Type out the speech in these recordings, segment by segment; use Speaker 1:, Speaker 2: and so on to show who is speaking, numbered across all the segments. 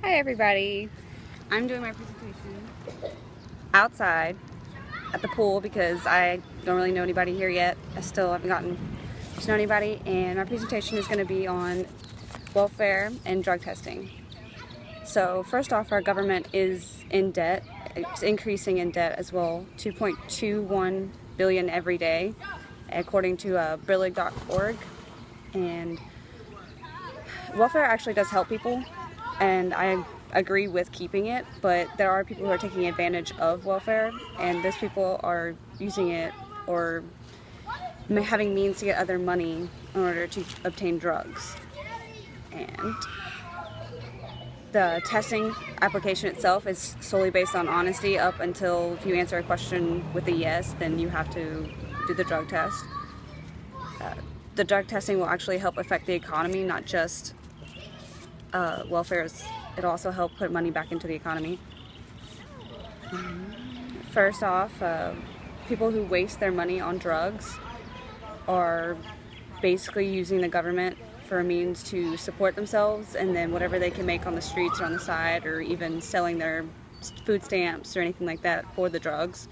Speaker 1: Hi everybody, I'm doing my presentation outside at the pool because I don't really know anybody here yet. I still haven't gotten to know anybody, and my presentation is going to be on welfare and drug testing. So first off, our government is in debt. It's increasing in debt as well, 2.21 billion every day according to Brillig.org. And welfare actually does help people, and I agree with keeping it, but there are people who are taking advantage of welfare, and those people are using it or having means to get other money in order to obtain drugs. And the testing application itself is solely based on honesty up until if you answer a question with a yes, then you have to do the drug test. The drug testing will actually help affect the economy, not just welfare. It'll also help put money back into the economy. First off, people who waste their money on drugs are basically using the government for a means to support themselves, and then whatever they can make on the streets or on the side, or even selling their food stamps or anything like that for the drugs.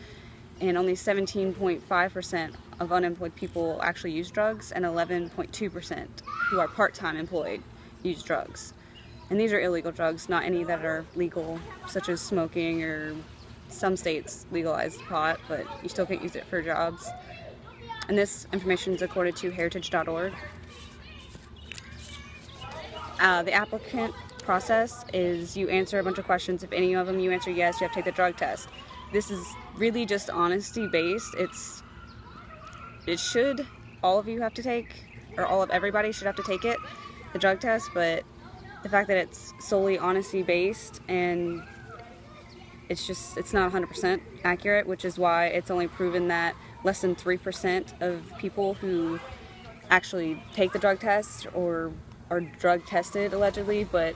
Speaker 1: And only 17.5% of unemployed people actually use drugs, and 11.2% who are part-time employed use drugs. And these are illegal drugs, not any that are legal, such as smoking, or some states legalize pot, but you still can't use it for jobs. And this information is according to heritage.org. The applicant process is you answer a bunch of questions. If any of them you answer yes, you have to take the drug test. This is really just honesty based. It should, all of you have to take, or everybody should have to take it, the drug test, but the fact that it's solely honesty based and it's not 100% accurate, which is why it's only proven that less than 3% of people who actually take the drug test or are drug tested allegedly, but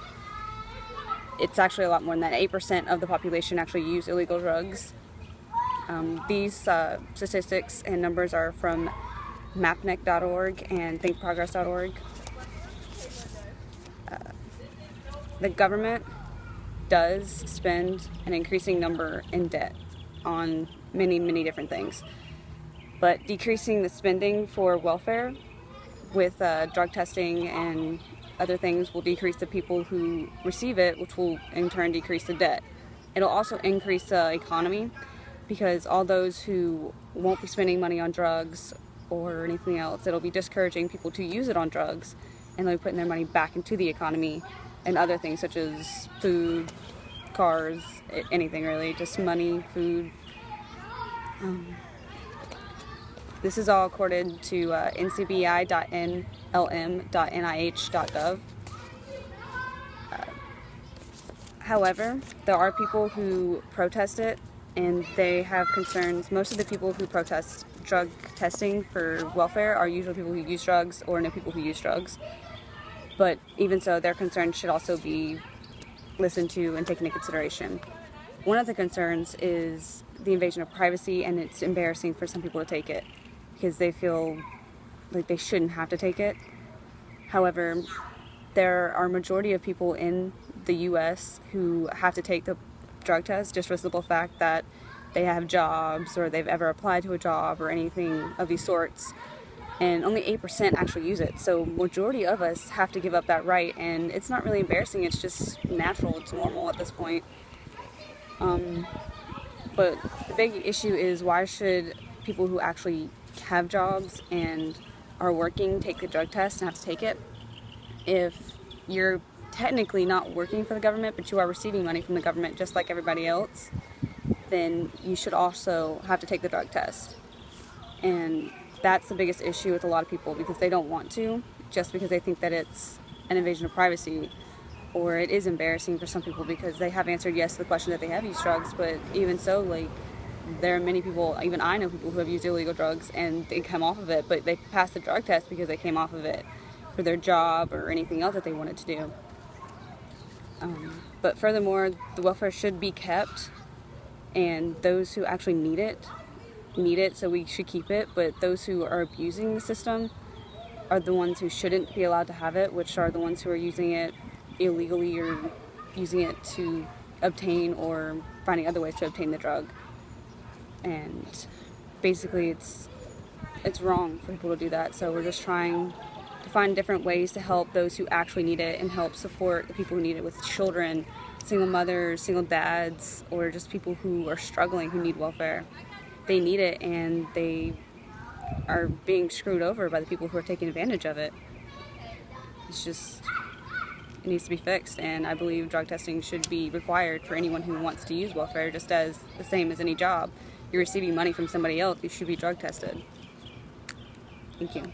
Speaker 1: it's actually a lot more than that. 8% of the population actually use illegal drugs. These statistics and numbers are from mapnec.org and thinkprogress.org. The government does spend an increasing number in debt on many, many different things. But decreasing the spending for welfare with drug testing and other things will decrease the people who receive it, which will in turn decrease the debt. It'll also increase the economy, because all those who won't be spending money on drugs or anything else, it'll be discouraging people to use it on drugs, and they'll be putting their money back into the economy and other things such as food, cars, anything really, just money, food. This is all according to ncbi.nlm.nih.gov. However, there are people who protest it, and they have concerns. Most of the people who protest drug testing for welfare are usually people who use drugs or know people who use drugs. But even so, their concerns should also be listened to and taken into consideration. One of the concerns is the invasion of privacy, and it's embarrassing for some people to take it because they feel like they shouldn't have to take it. However, there are a majority of people in the US who have to take the drug test just for the simple fact that they have jobs or they've ever applied to a job or anything of these sorts. And only 8% actually use it. So majority of us have to give up that right, and it's not really embarrassing, it's just natural, it's normal at this point. But the big issue is, why should people who actually have jobs and are working take the drug test and have to take it? If you're technically not working for the government, but you are receiving money from the government just like everybody else, then you should also have to take the drug test. And that's the biggest issue with a lot of people, because they don't want to, just because they think that it's an invasion of privacy, or it is embarrassing for some people because they have answered yes to the question that they have used drugs. But even so, like, there are many people, even I know people who have used illegal drugs and they come off of it, but they passed the drug test because they came off of it for their job or anything else that they wanted to do. But furthermore, the welfare should be kept, and those who actually need it, so we should keep it. But those who are abusing the system are the ones who shouldn't be allowed to have it, which are the ones who are using it illegally or using it to obtain or finding other ways to obtain the drug. And basically it's wrong for people to do that. So we're just trying to find different ways to help those who actually need it and help support the people who need it, with children, single mothers, single dads, or just people who are struggling, who need welfare. They need it, and they are being screwed over by the people who are taking advantage of it. It's just, it needs to be fixed, and I believe drug testing should be required for anyone who wants to use welfare, just as the same as any job. You're receiving money from somebody else, you should be drug tested. Thank you.